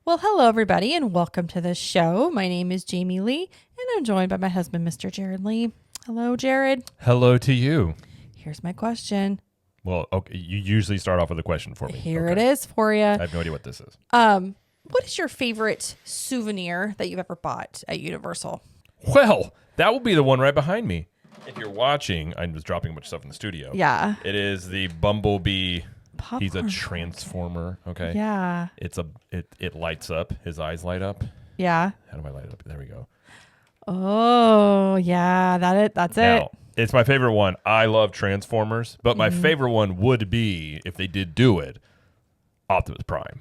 Well, hello, everybody, and welcome to the show. My name is Jamie Lee, and I'm joined by my husband, Mr. Jared Lee. Hello, Jared. Hello to you. Here's my question. Well, okay, you usually start off with a question for me. Here it is for you. I have no idea what this is. What is your favorite souvenir that you've ever bought at Universal? Well, that will be the one right behind me. If you're watching, I was dropping a bunch of stuff in the studio. Yeah. It is the Bumblebee. Popcorn. He's a transformer. Okay. Yeah. It lights up. His eyes light up. Yeah. How do I light it up? There we go. Oh, yeah. That's it. Now, it's my favorite one. I love Transformers, but my favorite one would be, if they did do it, Optimus Prime,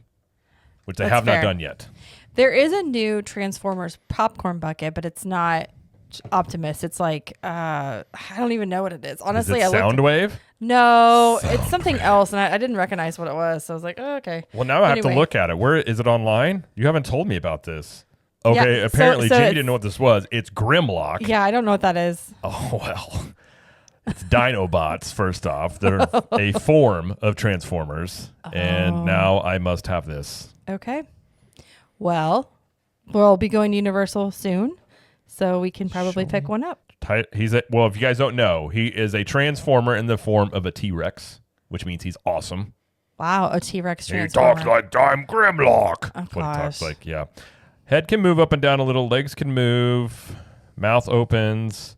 which they have not done yet. There is a new Transformers popcorn bucket, but it's not Optimus. It's like, I don't even know what it is. Honestly, is it Soundwave? No, it's something else, and I didn't recognize what it was. So I was like, oh, okay. Well, now I have to look at it. Where is it online? You haven't told me about this. Okay, yeah, apparently Jamie didn't know what this was. It's Grimlock. Yeah, I don't know what that is. Oh, well. It's Dinobots, first off. They're a form of Transformers, and now I must have this. Okay. Well, we'll be going to Universal soon, so we can probably pick one up. Well, if you guys don't know, he is a Transformer in the form of a T-Rex, which means he's awesome. Wow, a T-Rex Transformer. He talks like I'm Grimlock. Oh, That's what he talks like, yeah. Head can move up and down a little. Legs can move. Mouth opens.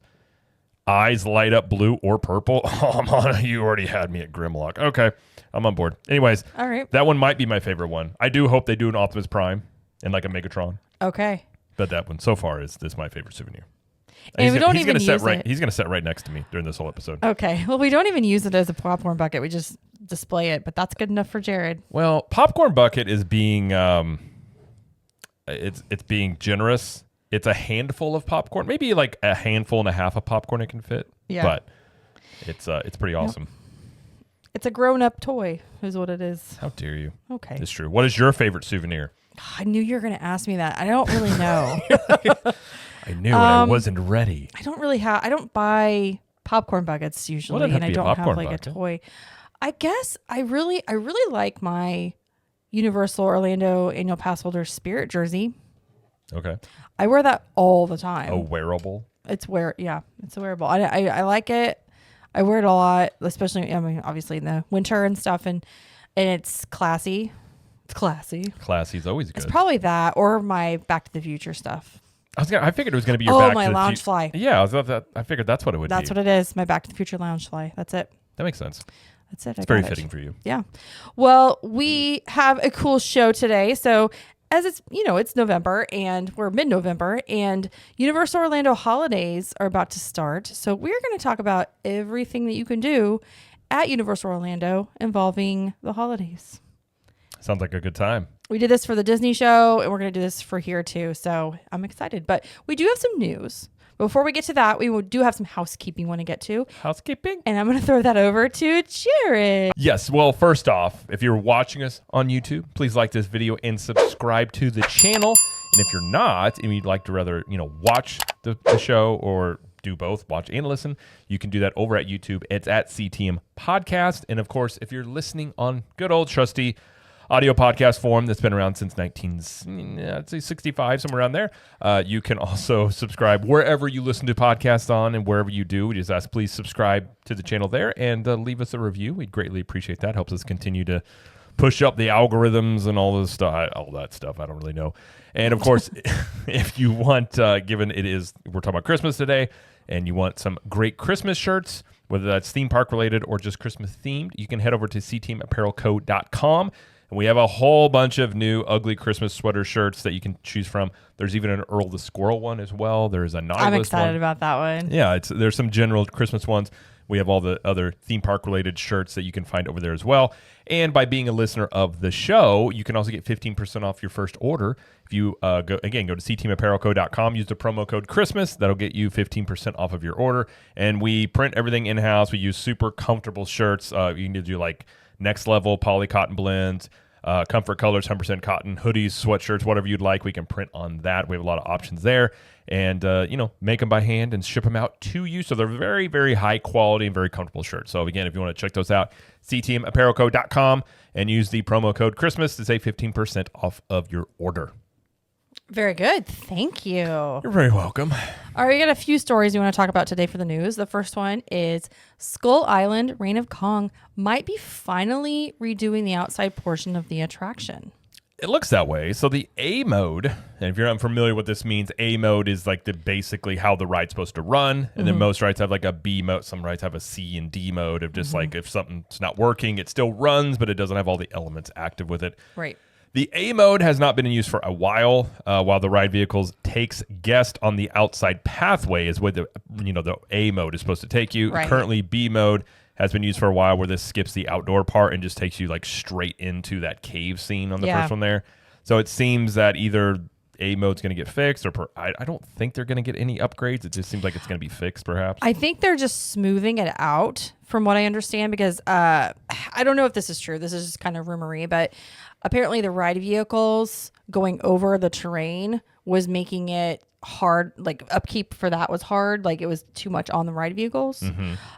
Eyes light up blue or purple. Oh, you already had me at Grimlock. Okay, I'm on board. Anyways, all right. That one might be my favorite one. I do hope they do an Optimus Prime and like a Megatron. Okay. But that one so far is my favorite souvenir. And we don't even use it. He's going to sit right next to me during this whole episode. Okay. Well, we don't even use it as a popcorn bucket. We just display it, but that's good enough for Jared. Well, popcorn bucket is being it's being generous. It's a handful of popcorn, maybe like a handful and a half of popcorn it can fit. Yeah. But it's pretty awesome. It's a grown-up toy is what it is. How dare you? Okay. It's true. What is your favorite souvenir? I knew you were going to ask me that. I don't really know. I knew it. I wasn't ready. I don't buy popcorn buckets usually, and I don't have like a toy. I guess I really like my Universal Orlando annual pass holder Spirit jersey. Okay. I wear that all the time. A wearable? It's a wearable. I like it. I wear it a lot, especially obviously in the winter and stuff, and it's classy. It's classy. Classy is always good. It's probably that or my Back to the Future stuff. I figured it was going to be your my lounge fly. Yeah, I figured that's what it would be. That's what it is. My Back to the Future lounge fly. That's it. That makes sense. That's it. It's very fitting for you. Yeah. Well, we have a cool show today. So as it's November and we're mid-November and Universal Orlando holidays are about to start. So we're going to talk about everything that you can do at Universal Orlando involving the holidays. Sounds like a good time. We did this for the Disney show, and we're going to do this for here, too. So I'm excited. But we do have some news. Before we get to that, we do have some housekeeping we want to get to. Housekeeping? And I'm going to throw that over to Jared. Yes. Well, first off, if you're watching us on YouTube, please like this video and subscribe to the channel. And if you're not, and you'd like to rather, watch the show or do both, watch and listen, you can do that over at YouTube. It's at CTM Podcast. And, of course, if you're listening on good old trusty audio podcast form that's been around since 1965, somewhere around there. You can also subscribe wherever you listen to podcasts on and wherever you do. We just ask, please subscribe to the channel there and leave us a review. We'd greatly appreciate that. Helps us continue to push up the algorithms and all that stuff. I don't really know. And of course, if you want, given we're talking about Christmas today, and you want some great Christmas shirts, whether that's theme park related or just Christmas themed, you can head over to ctmapparelco.com. And we have a whole bunch of new ugly Christmas sweater shirts that you can choose from. There's even an Earl the Squirrel one as well. There's a Nihilist one. I'm excited about that one. Yeah, there's some general Christmas ones. We have all the other theme park related shirts that you can find over there as well. And by being a listener of the show, you can also get 15% off your first order. If you go to ctmapparelco.com, use the promo code Christmas. That'll get you 15% off of your order. And we print everything in-house. We use super comfortable shirts. You can do like next level poly cotton blends, Comfort colors, 100% cotton, hoodies, sweatshirts, whatever you'd like. We can print on that. We have a lot of options there. And, make them by hand and ship them out to you. So they're very, very high quality and very comfortable shirts. So, again, if you want to check those out, ctmapparelco.com and use the promo code Christmas to save 15% off of your order. Very good. Thank you. You're very welcome. All right, we got a few stories we want to talk about today for the news. The first one is Skull Island Reign of Kong might be finally redoing the outside portion of the attraction. It looks that way. So the A mode, and if you're unfamiliar what this means, A mode is like basically how the ride's supposed to run. And then most rides have like a B mode. Some rides have a C and D mode of just like if something's not working, it still runs, but it doesn't have all the elements active with it. Right. The A mode has not been in use for a while the ride vehicles takes guests on the outside pathway is where the A mode is supposed to take you. Right. Currently, B mode has been used for a while where this skips the outdoor part and just takes you like straight into that cave scene on the first one there. So it seems that either A mode's going to get fixed or I don't think they're going to get any upgrades. It just seems like it's going to be fixed perhaps. I think they're just smoothing it out from what I understand because I don't know if this is true. This is just kind of rumory, but apparently the ride vehicles going over the terrain was making it hard, like upkeep for that was hard, like it was too much on the ride vehicles.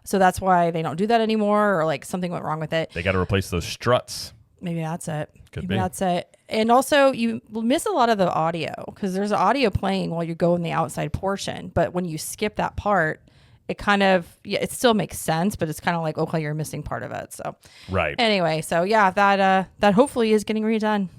So that's why they don't do that anymore, or like something went wrong with it. They got to replace those struts. Maybe that's it. Could Maybe be. that's it. And also you miss a lot of the audio because there's audio playing while you go in the outside portion, but when you skip that part, it kind of it still makes sense, but it's kind of like, okay, you're missing part of it. So Right. Anyway, so yeah, that hopefully is getting redone.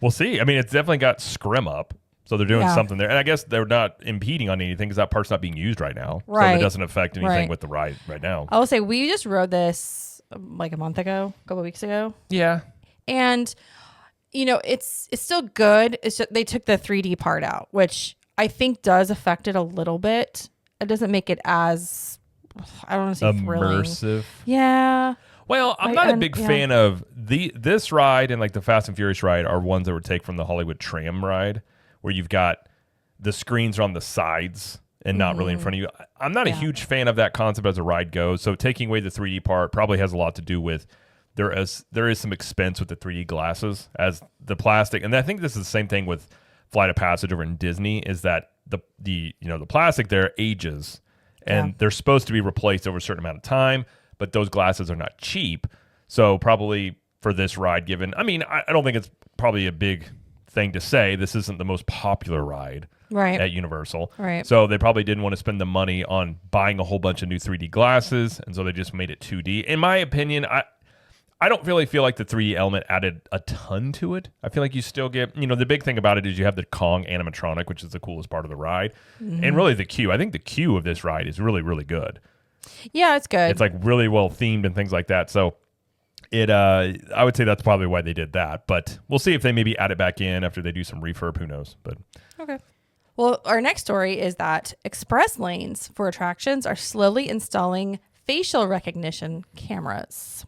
We'll see. I mean, it's definitely got scrim up. So they're doing Yeah. something there. And I guess they're not impeding on anything because that part's not being used right now. So Right. it doesn't affect anything Right. with the ride right now. I will say we just rode this like a month ago, a couple of weeks ago. Yeah. And it's still good. It's just they took the 3D part out, which I think does affect it a little bit. It doesn't make it as I don't want to say thrilling. Immersive. Yeah. Well, I'm not a big fan of this ride and like the Fast and Furious ride are ones that were taken from the Hollywood Tram ride where you've got the screens are on the sides and not really in front of you. I'm not a huge fan of that concept as a ride goes. So taking away the 3D part probably has a lot to do with there is some expense with the 3D glasses as the plastic. And I think this is the same thing with Flight of Passage over in Disney is that the plastic there ages and they're supposed to be replaced over a certain amount of time, but those glasses are not cheap. So probably for this ride I don't think it's probably a big thing to say. This isn't the most popular ride at Universal. Right. So they probably didn't want to spend the money on buying a whole bunch of new 3D glasses. And so they just made it 2D. In my opinion, I don't really feel like the 3D element added a ton to it. I feel like you still get, the big thing about it is you have the Kong animatronic, which is the coolest part of the ride. And really the queue. I think the queue of this ride is really, really good. Yeah, it's good. It's like really well themed and things like that. So I would say that's probably why they did that. But we'll see if they maybe add it back in after they do some refurb. Who knows? But okay. Well, our next story is that express lanes for attractions are slowly installing facial recognition cameras.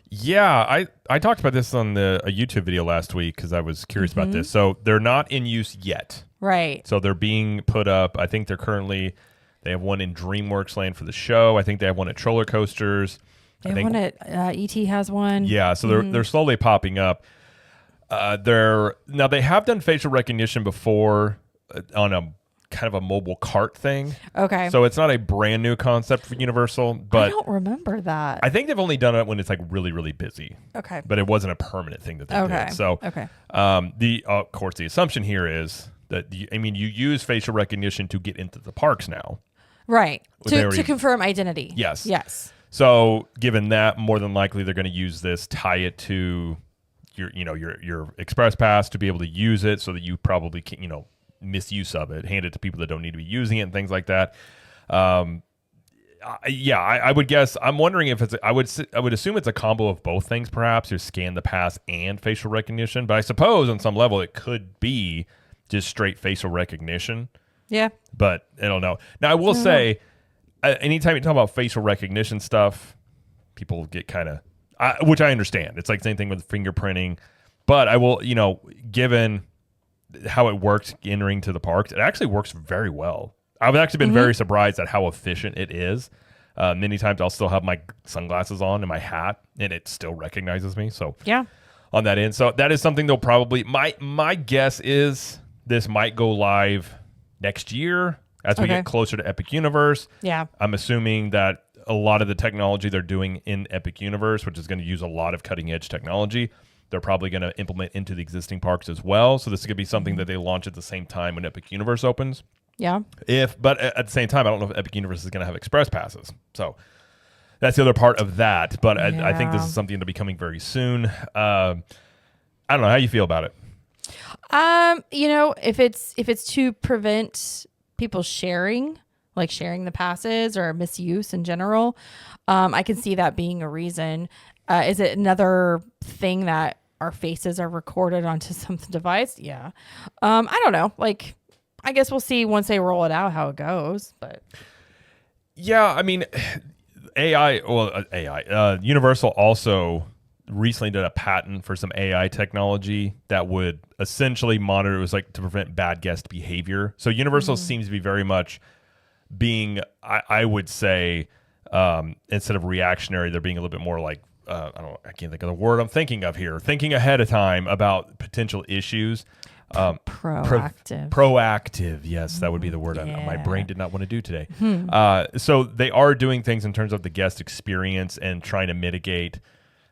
Yeah, I talked about this on a YouTube video last week because I was curious about this. So they're not in use yet. Right. So they're being put up. I think they have one in DreamWorks Land for the show. I think they have one at Troller Coasters. They have one at ET has one. Yeah, so they're slowly popping up. Now they have done facial recognition before on a kind of a mobile cart thing. Okay. So it's not a brand new concept for Universal, but I don't remember that. I think they've only done it when it's like really, really busy. Okay. But it wasn't a permanent thing that they did. So of course the assumption here is that you use facial recognition to get into the parks now. Right. To confirm identity. Yes. Yes. So given that, more than likely they're going to use this, tie it to your Express Pass to be able to use it so that you probably can, misuse of it, hand it to people that don't need to be using it and things like that. I would guess. I'm wondering if I would assume it's a combo of both things, perhaps, or scan the pass and facial recognition. But I suppose on some level it could be just straight facial recognition. Yeah. But I don't know. Now I will say, anytime you talk about facial recognition stuff, people get kind of, which I understand. It's like the same thing with fingerprinting. But I will, given how it works entering to the parks, it actually works very well. I've actually been very surprised at how efficient it is. Many times I'll still have my sunglasses on and my hat, and it still recognizes me. So yeah, on that end. So that is something they'll probably, my guess is this might go live next year as we get closer to Epic Universe. Yeah. I'm assuming that a lot of the technology they're doing in Epic Universe, which is going to use a lot of cutting edge technology, they're probably going to implement into the existing parks as well. So this is going to be something that they launch at the same time when Epic Universe opens. Yeah. But at the same time, I don't know if Epic Universe is going to have express passes. So that's the other part of that. But I think this is something to be coming very soon. I don't know how you feel about it. If it's to prevent people sharing the passes or misuse in general, I can see that being a reason. Is it another thing that our faces are recorded onto some device? Yeah. I don't know. I guess we'll see once they roll it out how it goes. But yeah, I mean, Universal also recently did a patent for some AI technology that would essentially monitor, it was to prevent bad guest behavior. So Universal seems to be very much being, I would say, instead of reactionary, they're being a little bit more I can't think of the word I'm thinking of here. Thinking ahead of time about potential issues. Proactive. Proactive. Yes, that would be the word my brain did not want to do today. So they are doing things in terms of the guest experience and trying to mitigate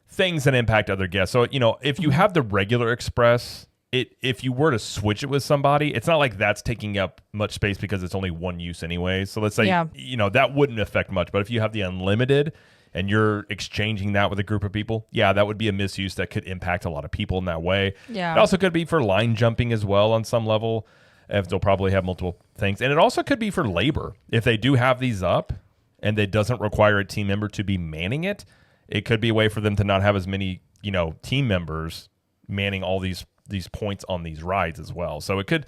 things that impact other guests. So, if you have the regular Express, if you were to switch it with somebody, it's not like that's taking up much space because it's only one use anyway. So let's say, that wouldn't affect much. But if you have the unlimited and you're exchanging that with a group of people, that would be a misuse that could impact a lot of people in that way. Yeah. It also could be for line jumping as well on some level, if they'll probably have multiple things. And it also could be for labor. If they do have these up and it doesn't require a team member to be manning it, it could be a way for them to not have as many, team members manning all these points on these rides as well. So it could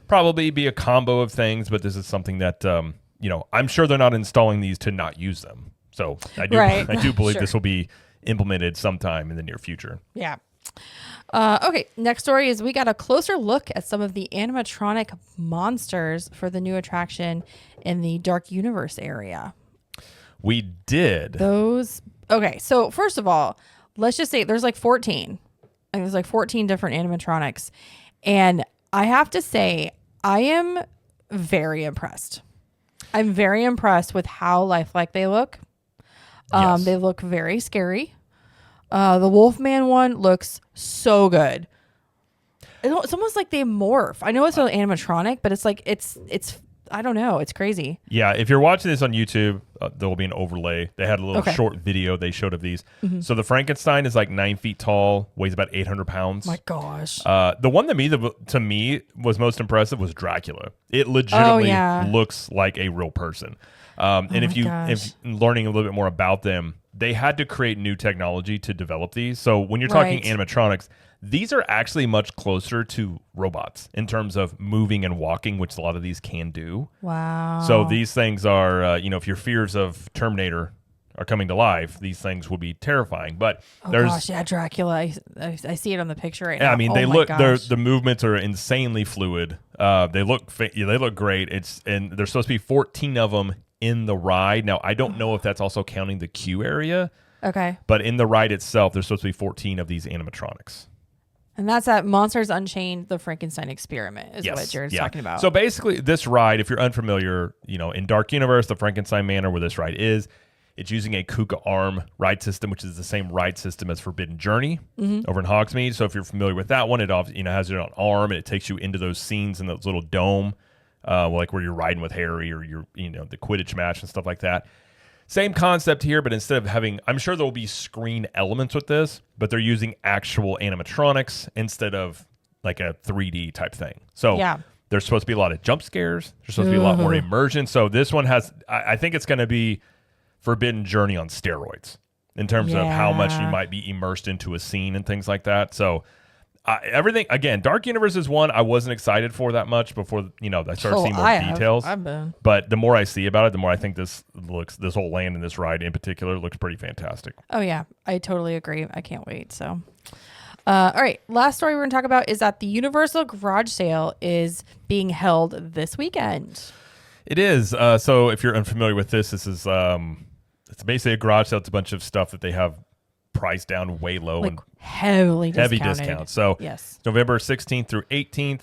probably be a combo of things, but this is something that, I'm sure they're not installing these to not use them. So I do believe this will be implemented sometime in the near future. Yeah. Okay. Next story is we got a closer look at some of the animatronic monsters for the new attraction in the Dark Universe area. We did. Okay. So first of all, let's just say there's 14. I think there's 14 different animatronics. And I have to say, I am very impressed. I'm very impressed with how lifelike they look. Yes. They look very scary. The Wolfman one looks so good. It's almost like they morph. I know it's an animatronic, but it's it's I don't know. It's crazy. Yeah, if you're watching this on YouTube, there will be an overlay. They had a little short video they showed of these. So the Frankenstein is 9 feet tall, weighs about 800 pounds. My gosh. The one to me was most impressive was Dracula. It legitimately looks like a real person. And if learning a little bit more about them, they had to create new technology to develop these. So when you're talking animatronics, these are actually much closer to robots in terms of moving and walking, which a lot of these can do. Wow. So these things are, if your fears of Terminator are coming to life, these things would be terrifying. But Dracula. I see it on the picture right now. I mean, the movements are insanely fluid. They look great. And there's supposed to be 14 of them in the ride. Now, I don't know if that's also counting the queue area. Okay. But in the ride itself, there's supposed to be 14 of these animatronics. And that's at Monsters Unchained, the Frankenstein experiment is what you're talking about. So basically, this ride, if you're unfamiliar, in Dark Universe, the Frankenstein Manor where this ride is, it's using a Kuka arm ride system, which is the same ride system as Forbidden Journey over in Hogsmeade. So if you're familiar with that one, it has it on arm and it takes you into those scenes in those little dome, where you're riding with Harry or you're the Quidditch match and stuff like that. Same concept here, but instead of having, I'm sure there will be screen elements with this, but they're using actual animatronics instead of a 3D type thing. So there's supposed to be a lot of jump scares. There's supposed to be a lot more immersion. So this one has, I think it's going to be Forbidden Journey on steroids in terms of how much you might be immersed into a scene and things like that. So everything, again, Dark Universe is one I wasn't excited for that much before, I started seeing more details. I've been. But the more I see about it, the more I think this whole land and this ride in particular looks pretty fantastic. Oh, yeah. I totally agree. I can't wait. So, all right. Last story we're going to talk about is that the Universal Garage Sale is being held this weekend. It is. So if you're unfamiliar with this is it's basically a garage sale. It's a bunch of stuff that they have priced down way low like and heavily heavy discounted. discounts. So yes. November 16th through 18th,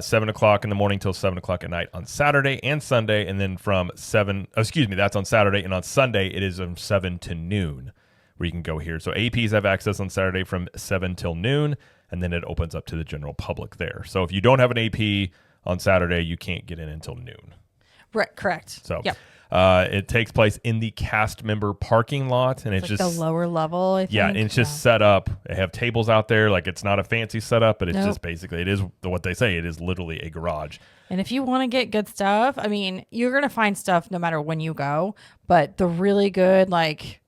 7 o'clock in the morning till 7 o'clock at night on Saturday and Sunday. And then from 7, that's on Saturday. And on Sunday, it is from 7 to noon where you can go here. So APs have access on Saturday from 7 till noon, and then it opens up to the general public there. So if you don't have an AP on Saturday, you can't get in until noon. Right, correct. So yep. It takes place in the cast member parking lot, and it's like just the lower level. I think. Yeah, and it's just set up. They have tables out there. Like, it's not a fancy setup, but it's Nope. just basically, it is what they say. It is literally a garage. And if you want to get good stuff, I mean, you're going to find stuff no matter when you go, but the really good, like,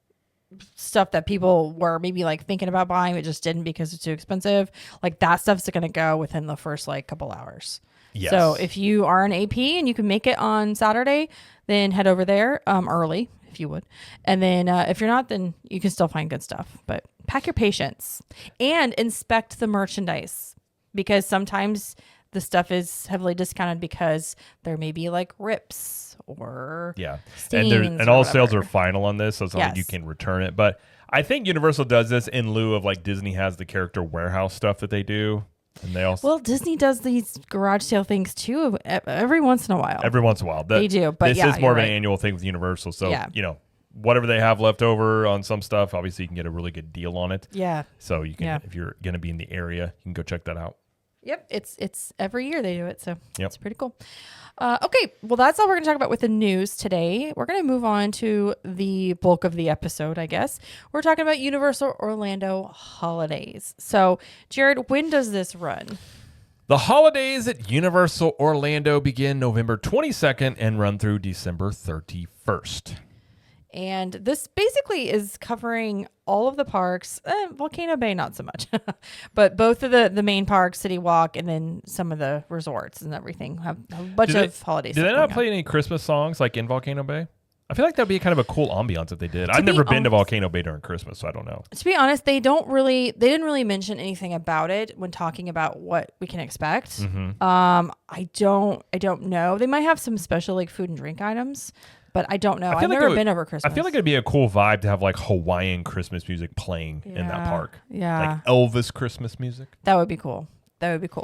stuff that people were maybe like thinking about buying but just didn't because it's too expensive, like that stuff's going to go within the first like couple hours. Yes. So if you are an AP and you can make it on Saturday, then head over there early if you would. And then if you're not, then you can still find good stuff. But pack your patience and inspect the merchandise, because sometimes the stuff is heavily discounted because there may be like rips or and stains all or sales whatever. are final on this, so it's not like you Yes. can return it. But I think Universal does this in lieu of like Disney has the character warehouse stuff that they do. And they also Disney does these garage sale things too every once in a while. every once in a while. They do, but this yeah, is more of you're an right. annual thing with Universal. So, Yeah. whatever they have left over on some stuff, obviously you can get a really good deal on it. Yeah. So you can, Yeah. if you're going to be in the area, you can go check that out. Yep. It's every year they do it. So Yep. it's pretty cool. Okay. Well, that's all we're going to talk about with the news today. We're going to move on to the bulk of the episode, I guess. We're talking about Universal Orlando holidays. So, Jared, when does this run? The holidays at Universal Orlando begin November 22nd and run through December 31st. And this basically is covering all of the parks. Volcano Bay, not so much. But both of the main parks, City Walk, and then some of the resorts and everything have a bunch of holiday Did stuff they not going play any Christmas songs like in Volcano Bay? I feel like that would be kind of a cool ambiance if they did. I've be never been to honest- Volcano Bay during Christmas, so I don't know. To be honest, they didn't really mention anything about it when talking about what we can expect. Mm-hmm. I don't know. They might have some special like food and drink items, but I don't know. I've never been over Christmas. I feel like it'd be a cool vibe to have like Hawaiian Christmas music playing in that Yeah, park. yeah. Like Elvis Christmas music. That would be cool.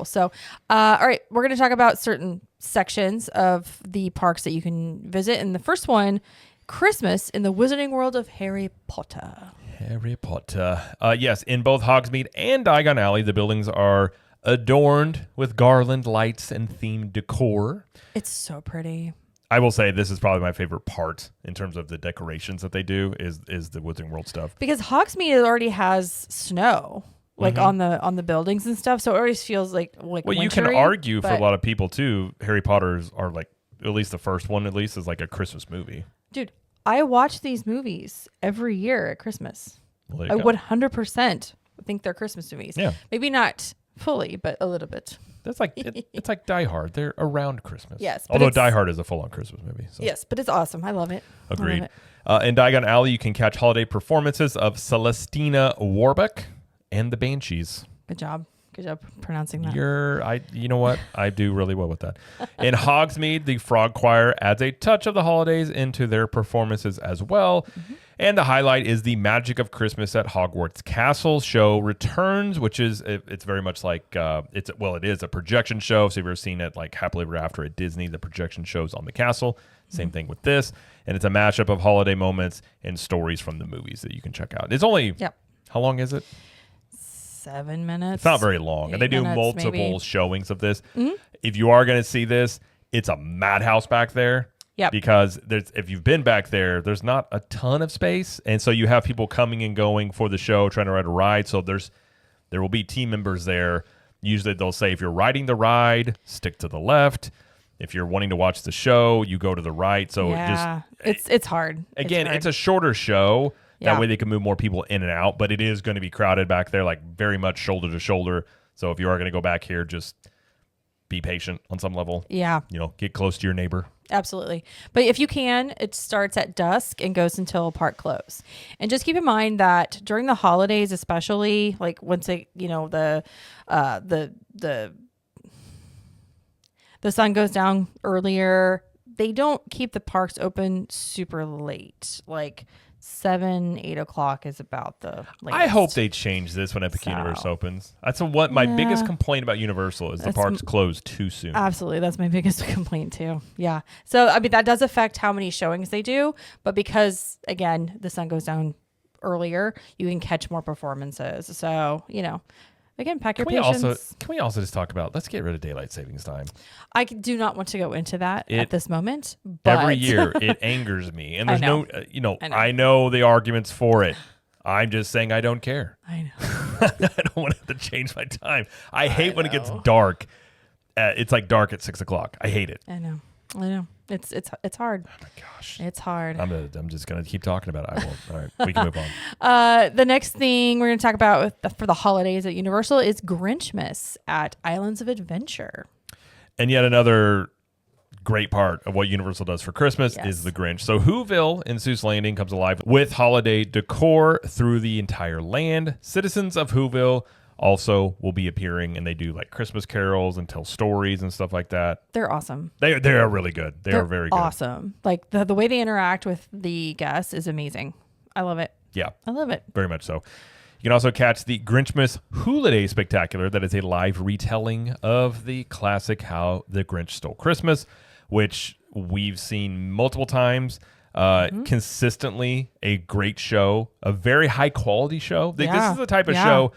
So, all right, we're going to talk about certain sections of the parks that you can visit. And the first one, Christmas in the Wizarding World of Harry Potter. Harry Potter. Yes, in both Hogsmeade and Diagon Alley, the buildings are adorned with garland lights and themed decor. It's so pretty. I will say this is probably my favorite part in terms of the decorations that they do is the Wizarding World stuff. Because Hogsmeade already has snow, like on the buildings and stuff, so it always feels like Well, you can wintry, argue for a but- lot of people too. Harry Potter's are like, at least the first one, at least, is like a Christmas movie. Dude, I watch these movies every year at Christmas. Well, I there you would go. 100% think they're Christmas movies. Yeah. Maybe not fully, but a little bit. That's like it's like Die Hard. They're around Christmas. Yes, but Although it's- Die Hard is a full-on Christmas movie. So. Yes, but it's awesome. I love it. I love Agreed. it. In Diagon Alley, you can catch holiday performances of Celestina Warbeck and the Banshees. Good job. Good job pronouncing that. You know what? I do really well with that. In Hogsmeade, the Frog Choir adds a touch of the holidays into their performances as well. Mm-hmm. And the highlight is the Magic of Christmas at Hogwarts Castle show returns, which is it's very much like it is a projection show. So if you've ever seen it like Happily Ever After at Disney, the projection shows on the castle. Same thing with this, and it's a mashup of holiday moments and stories from the movies that you can check out. It's only how long is it? 7 minutes. It's not very long, and they 8 do minutes, multiple maybe. showings of this. Mm-hmm. If you are going to see this, it's a madhouse back there. Yep. Because if you've been back there, there's not a ton of space, and so you have people coming and going for the show, trying to ride a ride. So there will be team members there. Usually, they'll say if you're riding the ride, stick to the left. If you're wanting to watch the show, you go to the right. So it's hard. Again, hard. it's a shorter show. Yeah. That way they can move more people in and out, but it is going to be crowded back there, like very much shoulder to shoulder. So if you are going to go back here, just be patient on some level. Yeah. Get close to your neighbor. Absolutely. But if you can, it starts at dusk and goes until park close. And just keep in mind that during the holidays, especially like once the sun goes down earlier, they don't keep the parks open super late. Like 7, 8 o'clock is about the latest. I hope they change this when Epic Universe opens. That's what my biggest complaint about Universal is. The parks close too soon. Absolutely. That's my biggest complaint too. Yeah. So, I mean, that does affect how many showings they do. But because, again, the sun goes down earlier, you can catch more performances. So, again, pack your patience. Can we also just talk about, let's get rid of daylight savings time. I do not want to go into that at this moment. But every year, it angers me. And there's I know the arguments for it. I'm just saying I don't care. I know. I don't want to have to change my time. I hate when it gets dark. It's like dark at 6 o'clock. I hate it. I know. It's hard. Oh my gosh. It's hard. I'm just gonna keep talking about it. I won't. All right, we can move on. The next thing we're gonna talk about for the holidays at Universal is Grinchmas at Islands of Adventure. And yet another great part of what Universal does for Christmas is the Grinch. So Whoville in Seuss Landing comes alive with holiday decor through the entire land. Citizens of Whoville also will be appearing, and they do like Christmas carols and tell stories and stuff like that. They're awesome. They are really good. They're very good. Awesome. Like the way they interact with the guests is amazing. I love it. Yeah. I love it. Very much so. You can also catch the Grinchmas Holiday Spectacular. That is a live retelling of the classic How the Grinch Stole Christmas, which we've seen multiple times. Consistently a great show, a very high quality show. This is the type of show.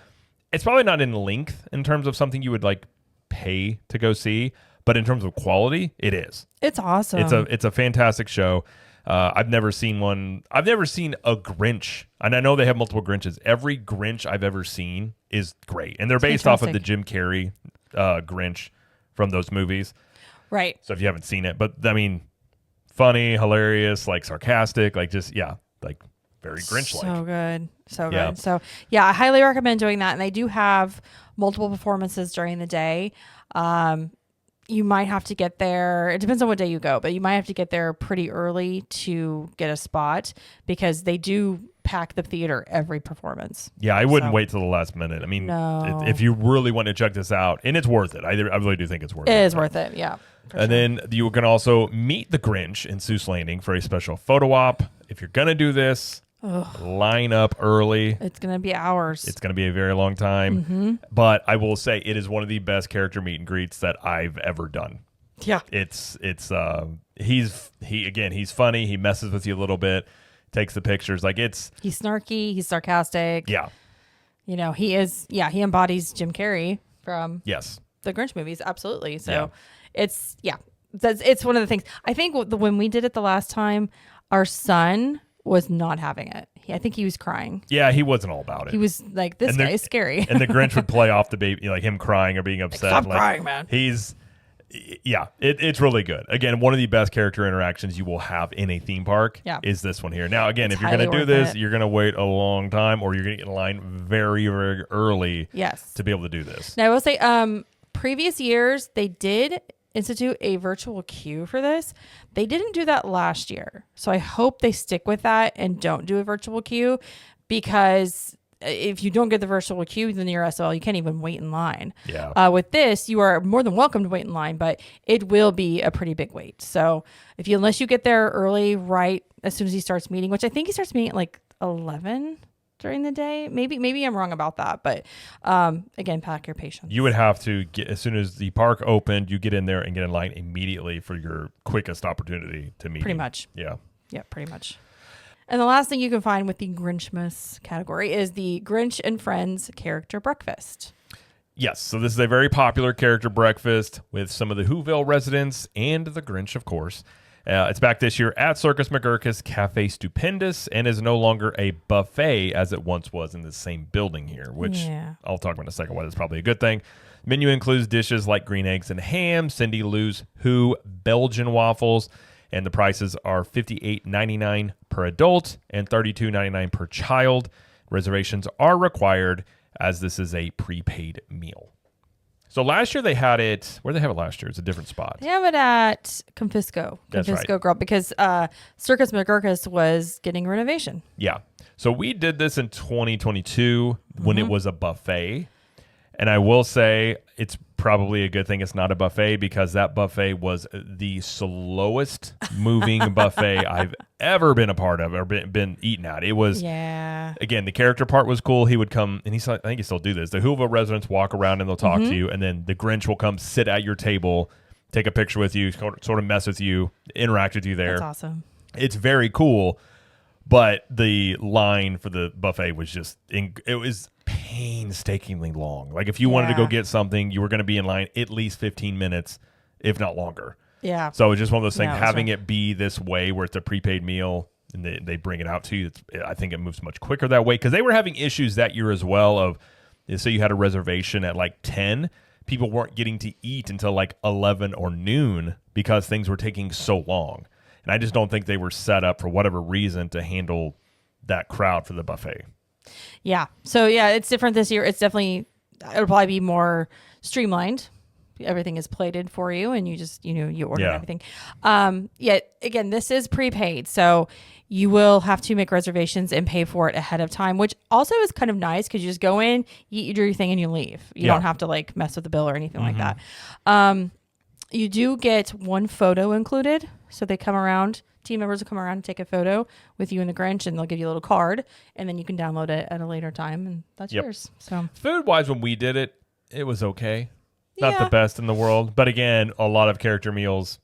It's probably not in length in terms of something you would like pay to go see, but in terms of quality, it is. It's awesome. It's a fantastic show. I've never seen one. I've never seen a Grinch, and I know they have multiple Grinches. Every Grinch I've ever seen is great, and they're based off of the Jim Carrey Grinch from those movies. Right. So if you haven't seen it, but I mean, funny, hilarious, like sarcastic, like just like very Grinch-like. So good. So I highly recommend doing that. And they do have multiple performances during the day. You might have to get there. It depends on what day you go, but you might have to get there pretty early to get a spot because they do pack the theater every performance. Yeah, I wouldn't wait till the last minute. I mean, if you really want to check this out, and it's worth it. I really do think it's worth it. It is worth it, yeah. And then you can also meet the Grinch in Seuss Landing for a special photo op. If you're going to do this, line up early. It's going to be hours. It's going to be a very long time. But I will say it is one of the best character meet and greets that I've ever done. Yeah. He's funny. He messes with you a little bit, takes the pictures. He's snarky. He's sarcastic. Yeah. He embodies Jim Carrey from the Grinch movies. Absolutely. So it's one of the things. I think when we did it the last time, our son was not having it. I think he was crying. Yeah, he wasn't all about it. He was like, this guy is scary. And the Grinch would play off the baby, like him crying or being upset. Stop crying, man. It's really good. Again, one of the best character interactions you will have in a theme park is this one here. Now, again, if you're going to do this, you're going to wait a long time or you're going to get in line very, very early to be able to do this. Now, I will say, previous years, they did institute a virtual queue for this. They didn't do that last year. So I hope they stick with that and don't do a virtual queue, because if you don't get the virtual queue, then you're SOL, you can't even wait in line. Yeah. With this, you are more than welcome to wait in line, but it will be a pretty big wait. So unless you get there early, right as soon as he starts meeting, which I think he starts meeting at like 11 during the day. Maybe I'm wrong about that, but again, pack your patience. You would have to get, as soon as the park opened, you get in there and get in line immediately for your quickest opportunity to meet. Pretty much. Yeah. Yeah, pretty much. And the last thing you can find with the Grinchmas category is the Grinch and Friends character breakfast. Yes, so this is a very popular character breakfast with some of the Whoville residents and the Grinch, of course. It's back this year at Circus McGurk's Cafe Stupendous and is no longer a buffet as it once was in the same building here, which I'll talk about in a second why that's probably a good thing. Menu includes dishes like green eggs and ham, Cindy Lou's Who Belgian waffles, and the prices are $58.99 per adult and $32.99 per child. Reservations are required as this is a prepaid meal. So last year they had it, where did they have it last year? It's a different spot. They have it at Confisco Grill, because Circus McGurk's was getting renovation. Yeah. So we did this in 2022 when it was a buffet. And I will say it's probably a good thing it's not a buffet, because that buffet was the slowest moving buffet I've ever been a part of or been eaten at. It was, again, the character part was cool. He would come, and I think he still do this. The Whoville residents walk around and they'll talk to you, and then the Grinch will come sit at your table, take a picture with you, sort of mess with you, interact with you there. That's awesome. It's very cool. But the line for the buffet was just, it was painstakingly long. Like if you wanted to go get something, you were going to be in line at least 15 minutes, if not longer. Yeah. So it's just one of those things, having it be this way where it's a prepaid meal and they bring it out to you. I think it moves much quicker that way, because they were having issues that year as well of, say you had a reservation at like 10, people weren't getting to eat until like 11 or noon because things were taking so long. And I just don't think they were set up for whatever reason to handle that crowd for the buffet. Yeah. So yeah, it's different this year. It'll probably be more streamlined. Everything is plated for you, and you just, you order everything. Yet again, this is prepaid. So you will have to make reservations and pay for it ahead of time, which also is kind of nice, because you just go in, you do your thing, and you leave. You don't have to like mess with the bill or anything like that. You do get one photo included. So they come around, team members will come around and take a photo with you and the Grinch, and they'll give you a little card, and then you can download it at a later time, and that's yours. So food-wise, when we did it, it was okay. Not the best in the world. But again, a lot of character meals,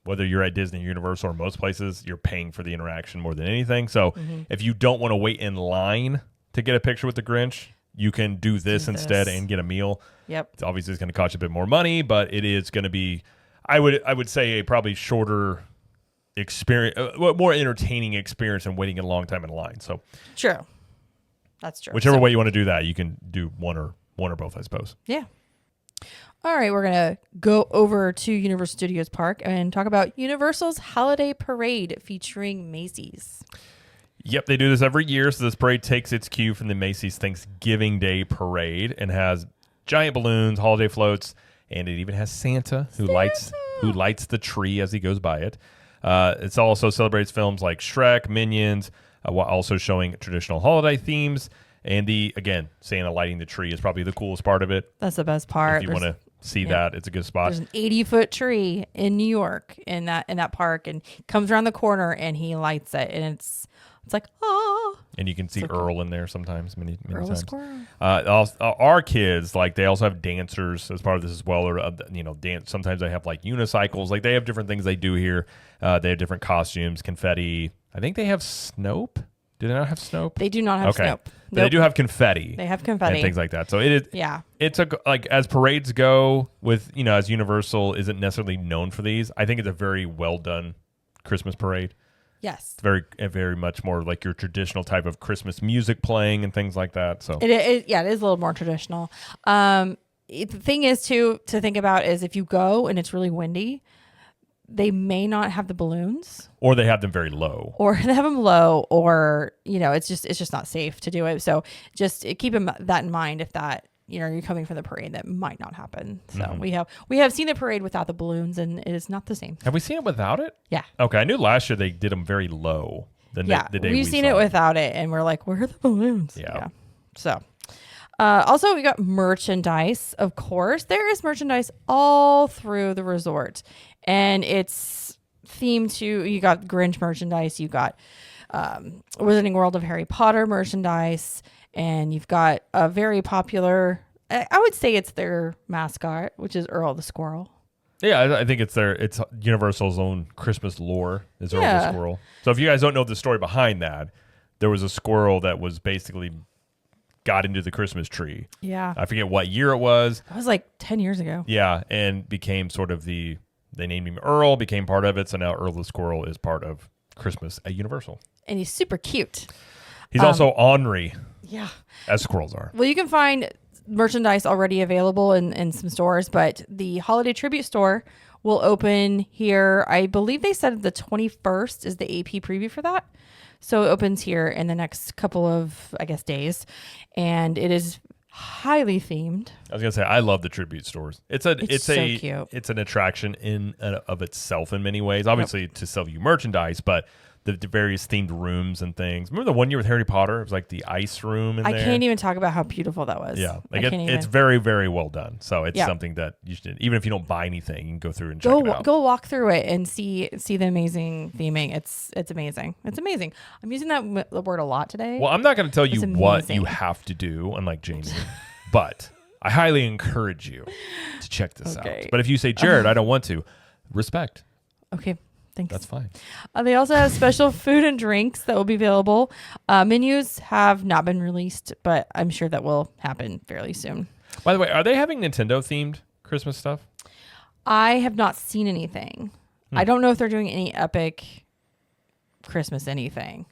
whether you're at Disney, Universal, or most places, you're paying for the interaction more than anything. So if you don't want to wait in line to get a picture with the Grinch, you can do this instead and get a meal. Yep. It's obviously going to cost you a bit more money, but it is going to be, I would say, a probably shorter experience, more entertaining experience than waiting a long time in line. So true. That's true. Whichever way you want to do that, you can do one or both, I suppose. Yeah. All right, we're going to go over to Universal Studios Park and talk about Universal's Holiday Parade featuring Macy's. Yep, they do this every year. So this parade takes its cue from the Macy's Thanksgiving Day Parade and has giant balloons, holiday floats, and it even has Santa who lights the tree as he goes by it. It also celebrates films like Shrek, Minions, while also showing traditional holiday themes. And Santa lighting the tree is probably the coolest part of it. That's the best part. If you want to see that, it's a good spot. There's an 80-foot tree in New York in that park, and comes around the corner and he lights it, and it's like, oh. And you can see Earl in there sometimes, many Earl times. Squirrel. Our kids, they also have dancers as part of this as well, or dance. Sometimes they have unicycles. They have different things they do here. They have different costumes, confetti. I think they have Snope. Do they not have Snope? They do not have Snope. But they do have confetti. They have confetti and things like that. So it is. Yeah. It's as parades go with as Universal isn't necessarily known for these. I think it's a very well done Christmas parade. Yes. It's very much more like your traditional type of Christmas music playing and things like that. So it is a little more traditional. The thing is to think about is if you go and it's really windy, they may not have the balloons, or they have them very low, or it's just not safe to do it. So just keep that in mind. If that, you're coming from the parade, that might not happen. So we have seen the parade without the balloons, and it is not the same. Have we seen it without it? Yeah. Okay. I knew last year they did them very low. The day we've seen it without it, and we're like, where are the balloons? Yeah. So, also we got merchandise. Of course, there is merchandise all through the resort, and it's themed to. You got Grinch merchandise. You got Wizarding World of Harry Potter merchandise, and you've got a very popular. I would say it's their mascot, which is Earl the Squirrel. Yeah, I think it's Universal's own Christmas lore is Earl the Squirrel. So if you guys don't know the story behind that, there was a squirrel that was basically got into the Christmas tree. Yeah. I forget what year it was. It was like 10 years ago. Yeah, and became sort of they named him Earl, became part of it, so now Earl the Squirrel is part of Christmas at Universal. And he's super cute. He's also ornery. Yeah. As squirrels are. Well, you can find merchandise already available in some stores, but the Holiday Tribute Store will open here. I believe they said the 21st is the AP preview for that. So it opens here in the next couple of, days. And it is highly themed. I was going to say, I love the tribute stores. It's so cute. It's an attraction in of itself in many ways. Obviously to sell you merchandise, but the various themed rooms and things. Remember the one year with Harry Potter? It was like the ice room in I there. can't even talk about how beautiful that was. Yeah, I can't even. it's very, very well done. So it's something that you should, even if you don't buy anything, you can go through and check it out. Go walk through it and see the amazing theming. It's amazing. It's amazing. I'm using that word a lot today. Well, I'm not going to tell you what you have to do, unlike Jamie, but I highly encourage you to check this out. But if you say, Jared, I don't want to, respect. Okay. Thanks. That's fine. They also have special food and drinks that will be available. Menus have not been released, but I'm sure that will happen fairly soon. By the way, are they having Nintendo themed Christmas stuff? I have not seen anything. I don't know if they're doing any epic Christmas anything.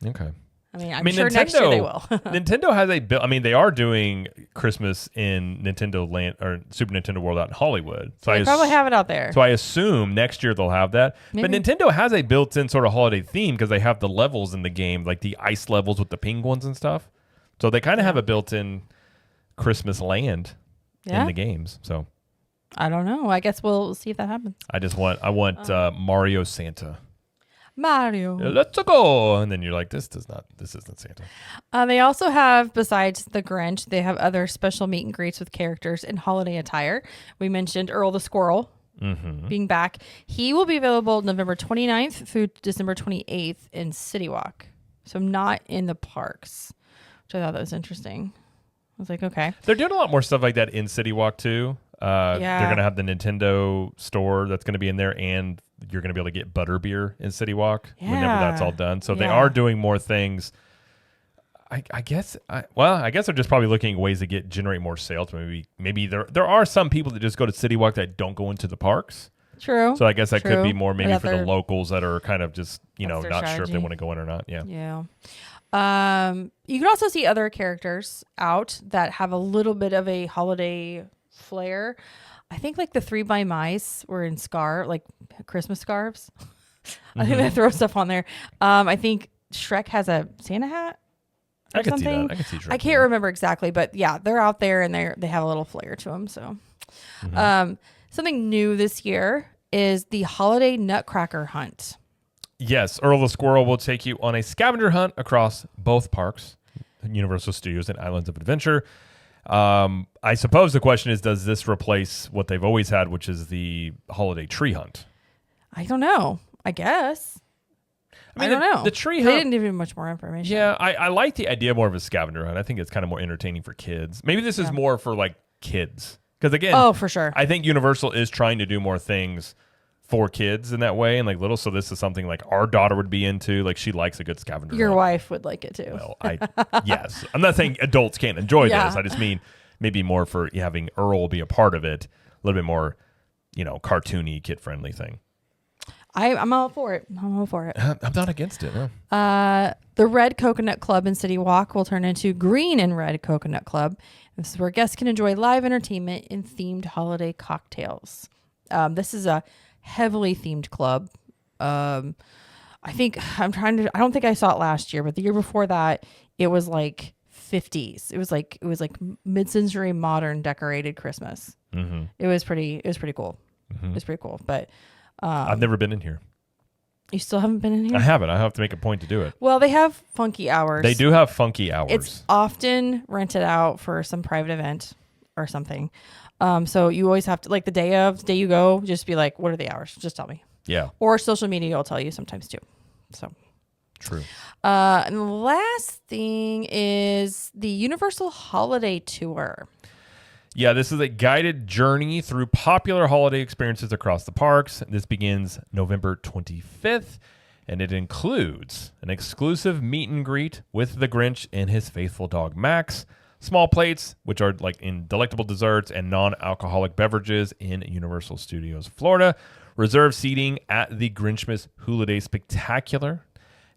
Okay. I mean, sure Nintendo, next year they will. Nintendo has they are doing Christmas in Nintendo Land or Super Nintendo World out in Hollywood. So they probably have it out there. So I assume next year they'll have that. Maybe. But Nintendo has a built-in sort of holiday theme because they have the levels in the game, like the ice levels with the penguins and stuff. So they kind of have a built-in Christmas land in the games. So I don't know. I guess we'll see if that happens. I want Mario Santa. Mario. Let's go. And then you're like, this isn't Santa. They also have, besides the Grinch, they have other special meet and greets with characters in holiday attire. We mentioned Earl the Squirrel being back. He will be available November 29th through December 28th in City Walk. So not in the parks, which I thought that was interesting. I was like, okay. They're doing a lot more stuff like that in City Walk too. They're going to have the Nintendo store that's going to be in there, and you're going to be able to get butterbeer in City Walk whenever that's all done. So they are doing more things. I guess they're just probably looking at ways to generate more sales. Maybe there are some people that just go to City Walk that don't go into the parks. True. So I guess that could be more maybe for the locals that are kind of just, not sure if they want to go in or not. Yeah. Yeah. You can also see other characters out that have a little bit of a holiday flair. I think like the 3 by Mice were in like Christmas scarves. I think they throw stuff on there. I think Shrek has a Santa hat. I can see that. I can see Shrek. I can't remember exactly, but yeah, they're out there and they have a little flair to them. So, something new this year is the holiday Nutcracker hunt. Yes, Earl the Squirrel will take you on a scavenger hunt across both parks, Universal Studios and Islands of Adventure. I suppose the question is, does this replace what they've always had, which is the holiday tree hunt? I don't know. I guess. I don't know. The tree hunt. They didn't give you much more information. Yeah, I like the idea more of a scavenger hunt. I think it's kind of more entertaining for kids. Maybe this is more for like kids. Because again, for sure. I think Universal is trying to do more things for kids in that way and like little. So this is something like our daughter would be into. Like she likes a good scavenger Your hunt. wife would like it too. Well, yes. I'm not saying adults can't enjoy this. I just mean maybe more for having Earl be a part of it. A little bit more, cartoony, kid-friendly thing. I'm all for it. I'm not against it. No. The Red Coconut Club in City Walk will turn into Green and Red Coconut Club. This is where guests can enjoy live entertainment and themed holiday cocktails. This is a heavily themed club. I don't think I saw it last year, but the year before that, it was like 50s. It was like mid-century modern decorated Christmas. It was pretty cool. It was pretty cool. But I've never been in here. You still haven't been in here? I haven't. I have to make a point to do it. Well, they have funky hours. They do have funky hours. It's often rented out for some private event or something. So you always have to, like the day you go, just be like, what are the hours? Just tell me. Yeah. Or social media will tell you sometimes too. So true. And the last thing is the Universal Holiday Tour. Yeah, this is a guided journey through popular holiday experiences across the parks. This begins November 25th, and it includes an exclusive meet and greet with the Grinch and his faithful dog Max, small plates, which are like in delectable desserts and non-alcoholic beverages in Universal Studios Florida, reserved seating at the Grinchmas Hula Day Spectacular,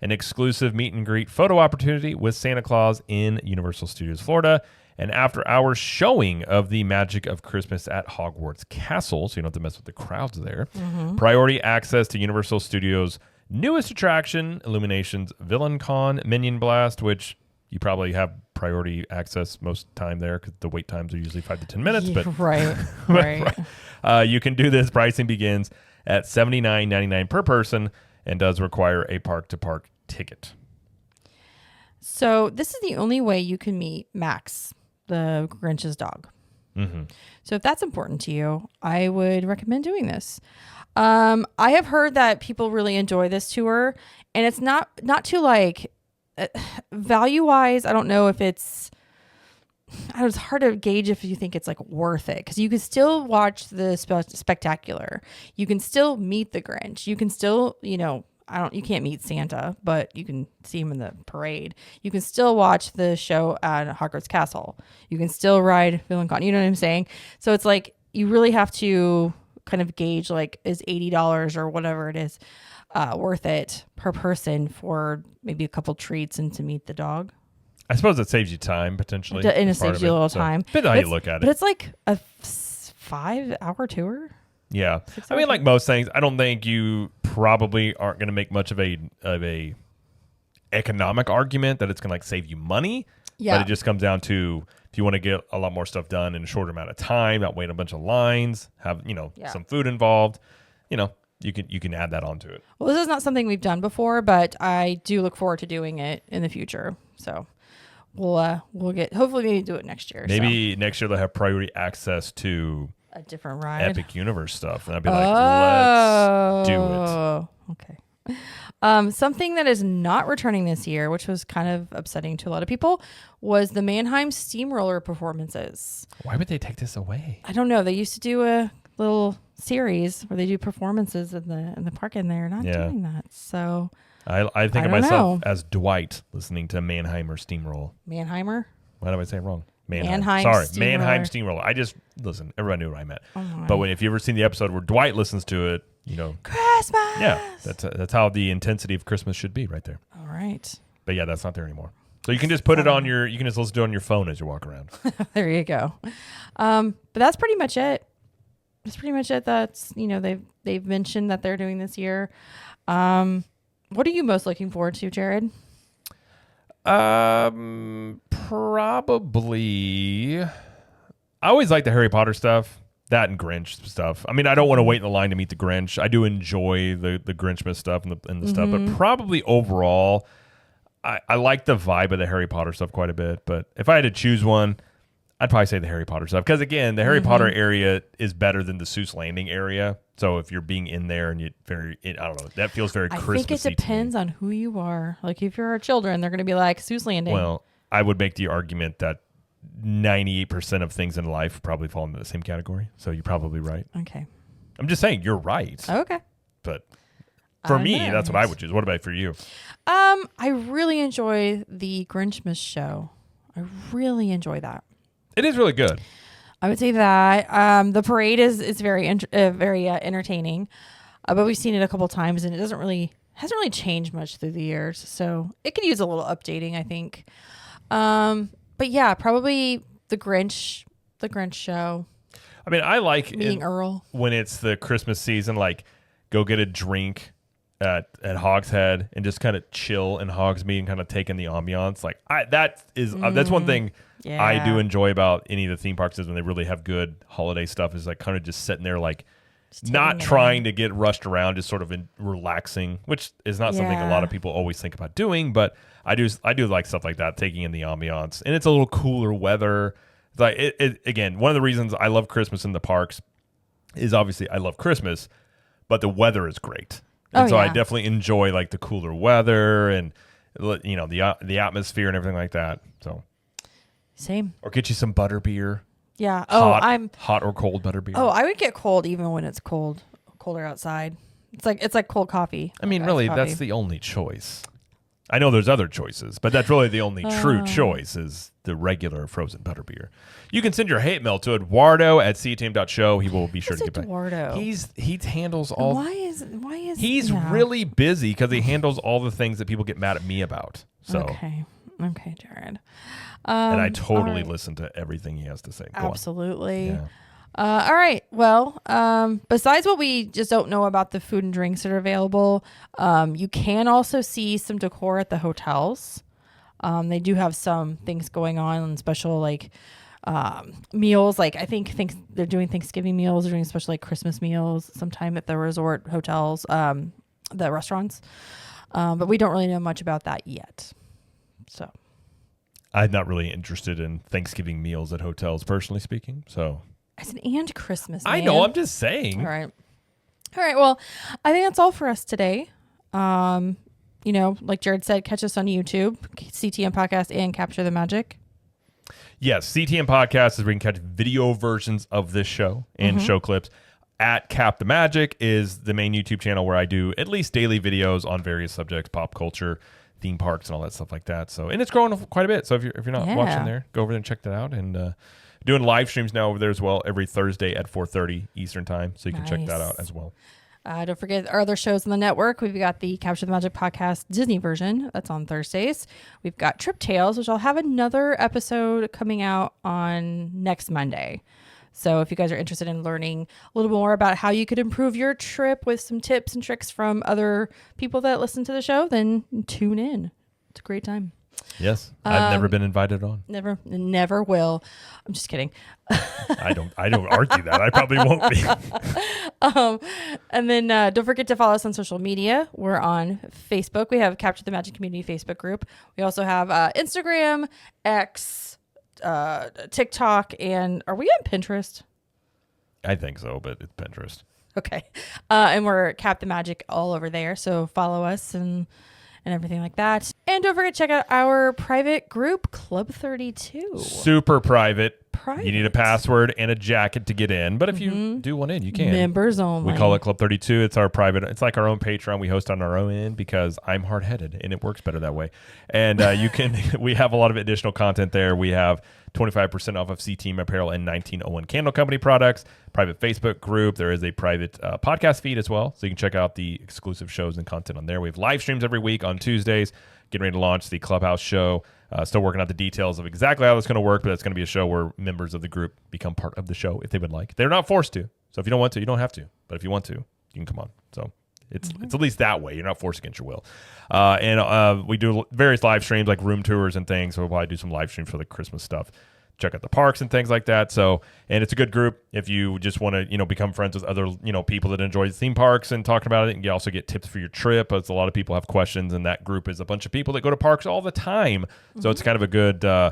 an exclusive meet and greet photo opportunity with Santa Claus in Universal Studios Florida, an after-hours showing of the magic of Christmas at Hogwarts Castle, so you don't have to mess with the crowds there. Priority access to Universal Studios' newest attraction, Illuminations Villain Con Minion Blast, which you probably have priority access most time there because the wait times are usually 5 to 10 minutes. But right. You can do this. Pricing begins at $79.99 per person and does require a park-to-park ticket. So this is the only way you can meet Max, the Grinch's dog. Mm-hmm. So if that's important to you, I would recommend doing this. I have heard that people really enjoy this tour, and it's not too like value wise. I don't know if it's hard to gauge if you think it's like worth it, because you can still watch the spectacular. You can still meet the Grinch. You can still, you can't meet Santa, but you can see him in the parade. You can still watch the show at Hogwarts Castle. You can still ride Villain Con. You know what I'm saying? So it's like you really have to kind of gauge, like, is $80 or whatever it is worth it per person for maybe a couple treats and to meet the dog. I suppose it saves you time potentially. And it saves you a little time. Depends on how you look at it. But it's like a 5-hour tour. Yeah. I mean, like most things, I don't think you probably aren't going to make much of a economic argument that it's going to like save you money. Yeah. But it just comes down to, if you want to get a lot more stuff done in a shorter amount of time, not wait a bunch of lines, have, some food involved, you can add that onto it. Well, this is not something we've done before, but I do look forward to doing it in the future. So we'll hopefully maybe do it next year. Maybe next year they'll have priority access to a different ride, Epic Universe stuff, and I'd be like, let's do it. Okay. Something that is not returning this year, which was kind of upsetting to a lot of people, was the Mannheim Steamroller performances. Why would they take this away? I don't know. They used to do a little series where they do performances in the park, and they're not doing that. So I think of myself as Dwight listening to Mannheimer Steamroll. Mannheimer? Why do I say it wrong? Mannheim Steamroller. Mannheim Steamroller. Listen, everyone knew what I meant. But if you ever seen the episode where Dwight listens to it, Christmas. Yeah, that's how the intensity of Christmas should be right there. All right. But yeah, that's not there anymore. So you can just put it on you can just listen to it on your phone as you walk around. There you go. But that's pretty much it. That's, they've mentioned that they're doing this year. What are you most looking forward to, Jared? Probably. I always like the Harry Potter stuff, that and Grinch stuff. I mean, I don't want to wait in the line to meet the Grinch. I do enjoy the Grinchmas stuff and the stuff, but probably overall, I like the vibe of the Harry Potter stuff quite a bit. But if I had to choose one, I'd probably say the Harry Potter stuff, because again, the Harry Potter area is better than the Seuss Landing area. So if you're being in there and I don't know, that feels very Christmassy. I think it depends on who you are. Like if you're children, they're going to be like Seuss Landing. Well, I would make the argument that 98% of things in life probably fall into the same category. So you're probably right. Okay. I'm just saying you're right. Okay. But for me, that's what I would choose. What about for you? I really enjoy the Grinchmas show. I really enjoy that. It is really good. I would say that the parade is very entertaining, but we've seen it a couple times and it hasn't really changed much through the years. So it could use a little updating, I think. But yeah, probably the Grinch show. I mean, I like meeting Earl when it's the Christmas season. Like, go get a drink at Hogshead and just kind of chill in Hogsmeade and kind of take in the ambiance. Like, that's one thing. Yeah. I do enjoy about any of the theme parks is when they really have good holiday stuff, is like kind of just sitting there, like not trying to get rushed around, just sort of relaxing, which is not something a lot of people always think about doing. But I do like stuff like that, taking in the ambiance, and it's a little cooler weather. Like again, one of the reasons I love Christmas in the parks is obviously I love Christmas, but the weather is great, and I definitely enjoy like the cooler weather and the atmosphere and everything like that. So. Same. Or get you some butterbeer. Yeah. Hot or cold butterbeer. Oh, I would get cold even when it's colder outside. It's like cold coffee. I mean, really, that's the only choice. I know there's other choices, but that's really the only true choice is the regular frozen butterbeer. You can send your hate mail to Eduardo at ctm.show. He will be sure to get back. Eduardo? He handles all. Why is he's really busy because he handles all the things that people get mad at me about. So okay, Jared. And I totally listen to everything he has to say. Go absolutely. On. Yeah. All right. Well, besides what we just don't know about the food and drinks that are available, you can also see some decor at the hotels. They do have some things going on, special like meals. Like I think they're doing Thanksgiving meals. They're doing special like Christmas meals sometime at the resort hotels. the restaurants. But we don't really know much about that yet. So I'm not really interested in Thanksgiving meals at hotels, personally speaking. So it's an and Christmas. I man. know. I'm just saying. All right. Well, I think that's all for us today. Like Jared said, catch us on YouTube, CTM Podcast and Capture the Magic. Yes, CTM Podcast is where you can catch video versions of this show and show clips. At Cap the Magic is the main YouTube channel where I do at least daily videos on various subjects, pop culture, theme parks, and all that stuff like that. So, and it's growing quite a bit. So if you're not watching there, go over there and check that out. And doing live streams now over there as well every Thursday at 4:30 Eastern time. So you can check that out as well. Don't forget our other shows on the network. We've got the Capture the Magic podcast Disney version. That's on Thursdays. We've got Trip Tales, which I'll have another episode coming out on next Monday. So if you guys are interested in learning a little more about how you could improve your trip with some tips and tricks from other people that listen to the show, then tune in. It's a great time. Yes. I've never been invited on. Never will. I'm just kidding. I don't argue that. I probably won't be. And then don't forget to follow us on social media. We're on Facebook. We have Capture the Magic Community Facebook group. We also have Instagram, X, TikTok, and are we on Pinterest? I think so, but it's Pinterest. Okay. And we're Cap the Magic all over there. So follow us and everything like that. And don't forget to check out our private group, Club 32. Super private. You need a password and a jacket to get in. But if you do want in, you can. Members only. We call it Club 32. It's our private. It's like our own Patreon. We host on our own end because I'm hard-headed and it works better that way. And we have a lot of additional content there. We have 25% off of CTM apparel and 1901 Candle Company products, private Facebook group. There is a private podcast feed as well. So you can check out the exclusive shows and content on there. We have live streams every week on Tuesdays, getting ready to launch the Clubhouse show. Still working out the details of exactly how that's going to work, but it's going to be a show where members of the group become part of the show if they would like. They're not forced to. So if you don't want to, you don't have to. But if you want to, you can come on. So it's at least that way. You're not forced against your will. And we do various live streams like room tours and things. So we'll probably do some live streams for the Christmas stuff. Check out the parks and things like that. So, and it's a good group if you just want to, become friends with other, people that enjoy theme parks and talking about it. And you also get tips for your trip. As a lot of people have questions, and that group is a bunch of people that go to parks all the time. So it's kind of a good, I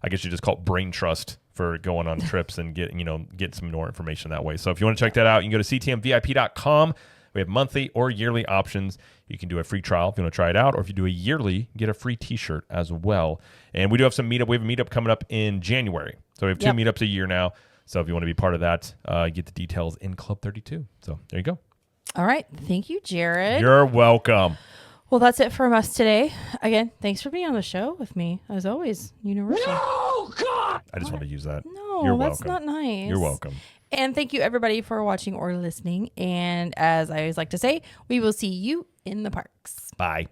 guess you just call it brain trust for going on trips and get some more information that way. So if you want to check that out, you can go to ctmvip.com. We have monthly or yearly options. You can do a free trial if you want to try it out, or if you do a yearly, get a free t-shirt as well. And we do have some meetup. We have a meetup coming up in January. So we have two meetups a year now. So if you want to be part of that, get the details in Club 32. So there you go. All right. Thank you, Jared. You're welcome. Well, that's it from us today. Again, thanks for being on the show with me, as always, Universal. No, God! I just want to use that. No, You're that's welcome. not nice. You're welcome. And thank you, everybody, for watching or listening. And as I always like to say, we will see you in the parks. Bye.